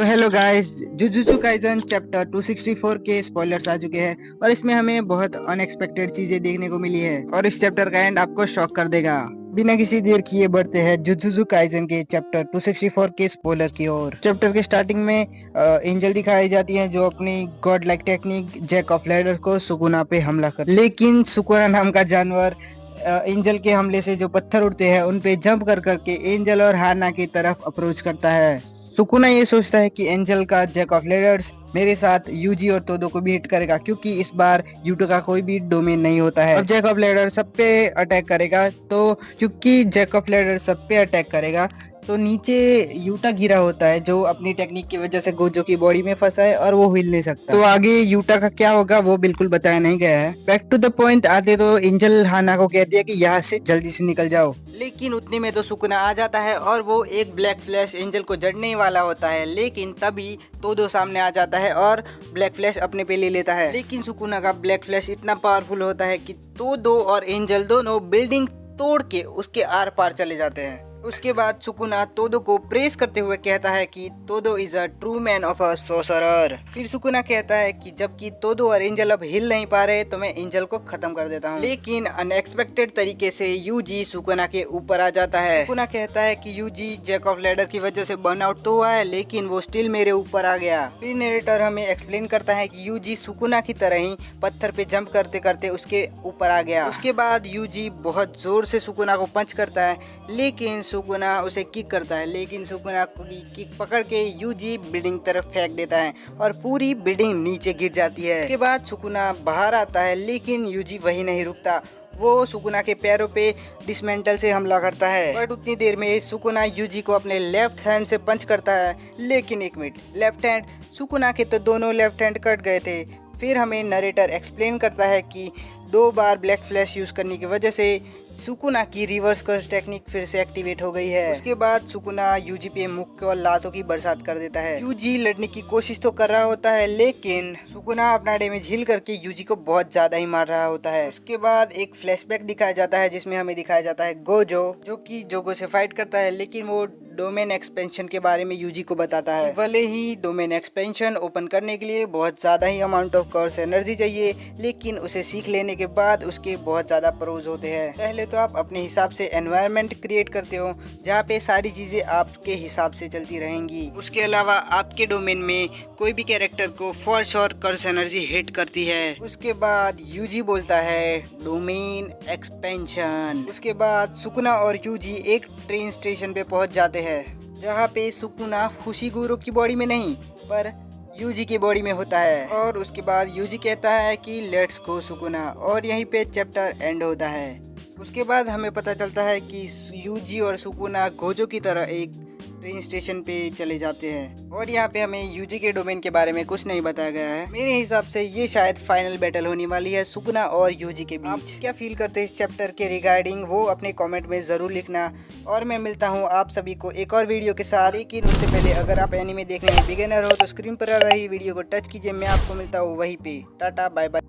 तो hello guys, jujutsu Kaisen chapter 264 के spoilers आ चुके हैं और इसमें हमें बहुत अनएक्सपेक्टेड चीजें देखने को मिली है और इस चैप्टर का एंड आपको शॉक कर देगा। बिना किसी देर किए बढ़ते हैं जुजुत्सु काइसन के चैप्टर 264 के स्पॉइलर की ओर। चैप्टर के स्टार्टिंग में एंजल दिखाई जाती है जो अपनी god like technique jack of ladder को सुकुना पे हमला कर, लेकिन सुकुना नाम का जानवर एंजल के हमले से जो पत्थर उड़ते हैं उन पे जंप कर करके एंजल और हाना की तरफ अप्रोच करता है। सुकुना ये सोचता है कि एंजल का जैक ऑफ लेडर्स मेरे साथ यूजी और तोदो को भी हिट करेगा क्योंकि इस बार यूटो का कोई भी डोमेन नहीं होता है। अब जैक ऑफ लेडर सब पे अटैक करेगा, तो क्योंकि जैक ऑफ लेडर सब पे अटैक करेगा तो नीचे यूटा गिरा होता है जो अपनी टेक्निक की वजह से गोजो की बॉडी में फंसा है और वो हिल नहीं सकता। तो आगे यूटा का क्या होगा वो बिल्कुल बताया नहीं गया है। बैक टू द पॉइंट आते तो एंजल हाना को कहती है कि यहाँ से जल्दी से निकल जाओ, लेकिन उतने में तो सुकुना आ जाता है और वो एक ब्लैक फ्लैश एंजल को जड़ने वाला होता है, लेकिन तभी तोदो सामने आ जाता है और ब्लैक फ्लैश अपने पे ले लेता है। लेकिन सुकुना का ब्लैक फ्लैश इतना पावरफुल होता है कि तोदो और एंजल दोनों बिल्डिंग तोड़ के उसके आर पार चले जाते हैं। उसके बाद सुकुना तोदो को प्रेस करते हुए कहता है कि Todo is a true man of a sorcerer. फिर सुकुना कहता है कि जबकि तोदो और एंजल अब हिल नहीं पा रहे तो मैं एंजल को खत्म कर देता हूँ। लेकिन अनएक्सपेक्टेड तरीके से यूजी सुकुना के ऊपर आ जाता है। सुकुना कहता है कि यूजी जैक ऑफ लैडर की वजह से बर्न आउट तो हुआ है लेकिन वो स्टिल मेरे ऊपर आ गया। फिर नरेटर हमें एक्सप्लेन करता है कि यूजी सुकुना की तरह ही पत्थर पे जंप करते करते उसके ऊपर आ गया। उसके बाद यूजी बहुत जोर से सुकुना को पंच करता है, लेकिन सुकुना उसे किक करता है, लेकिन सुकुना की किक पकड़ के यूजी बिल्डिंग तरफ फेंक देता है और पूरी बिल्डिंग नीचे गिर जाती है। उसके बाद सुकुना बाहर आता है, लेकिन यूजी वही नहीं रुकता, वो सुकुना के पैरों पे डिसमेंटल से हमला करता है। बट उतनी देर में सुकुना यूजी को अपने लेफ्ट हैंड से पंच करता है, लेकिन एक मिनट, लेफ्ट हैंड, सुकुना के तो दोनों लेफ्ट हैंड कट गए थे। फिर हमें नरेटर एक्सप्लेन करता है कि 2 बार ब्लैक फ्लैश यूज करने की वजह से सुकुना की रिवर्स कर्स टेक्निक फिर से एक्टिवेट हो गई है। उसके बाद सुकुना यूजी पे मुक्के और लातों की बरसात कर देता है। यूजी लड़ने की कोशिश तो कर रहा होता है, लेकिन सुकुना अपना डैमेज हील करके यूजी को बहुत ज्यादा ही मार रहा होता है। उसके बाद एक फ्लैशबैक दिखाया जाता है जिसमें हमें दिखाया जाता है गोजो जो कि जोगो से फाइट करता है, लेकिन वो डोमेन एक्सपेंशन के बारे में यूजी को बताता है। भले ही डोमेन एक्सपेंशन ओपन करने के लिए बहुत ज्यादा ही अमाउंट ऑफ कर्स एनर्जी चाहिए, लेकिन उसे सीख लेने के बाद उसके बहुत ज्यादा प्रोज होते हैं। पहले तो आप अपने हिसाब से एनवायरनमेंट क्रिएट करते हो जहाँ पे सारी चीजें आपके हिसाब से चलती रहेंगी। उसके अलावा आपके डोमेन में कोई भी कैरेक्टर को for sure curse energy hit करती है। उसके बाद यूजी बोलता है डोमेन एक्सपेंशन। उसके बाद सुकुना और यूजी एक ट्रेन स्टेशन पे पहुंच जाते हैं जहाँ पे सुकुना फुशिगुरो की बॉडी में नहीं पर यूजी की बॉडी में होता है। और उसके बाद यूजी कहता है कि लेट्स गो सुकुना, और यहीं पे चैप्टर एंड होता है। उसके बाद हमें पता चलता है कि यूजी और सुकुना गोजो की तरह एक ट्रेन स्टेशन पे चले जाते हैं और यहाँ पे हमें यूजी के डोमेन के बारे में कुछ नहीं बताया गया है। मेरे हिसाब से ये शायद फाइनल बैटल होने वाली है सुकुना और यूजी के बीच। आप क्या फील करते हैं इस चैप्टर के रिगार्डिंग वो अपने कमेंट में जरूर लिखना, और मैं मिलता हूँ आप सभी को एक और वीडियो के साथ। लेकिन उससे पहले अगर आप एनीमे देखने में बिगिनर हो तो स्क्रीन पर आ रही वीडियो को टच कीजिए। मैं आपको मिलता हूँ वहीं पे। Tata bye bye.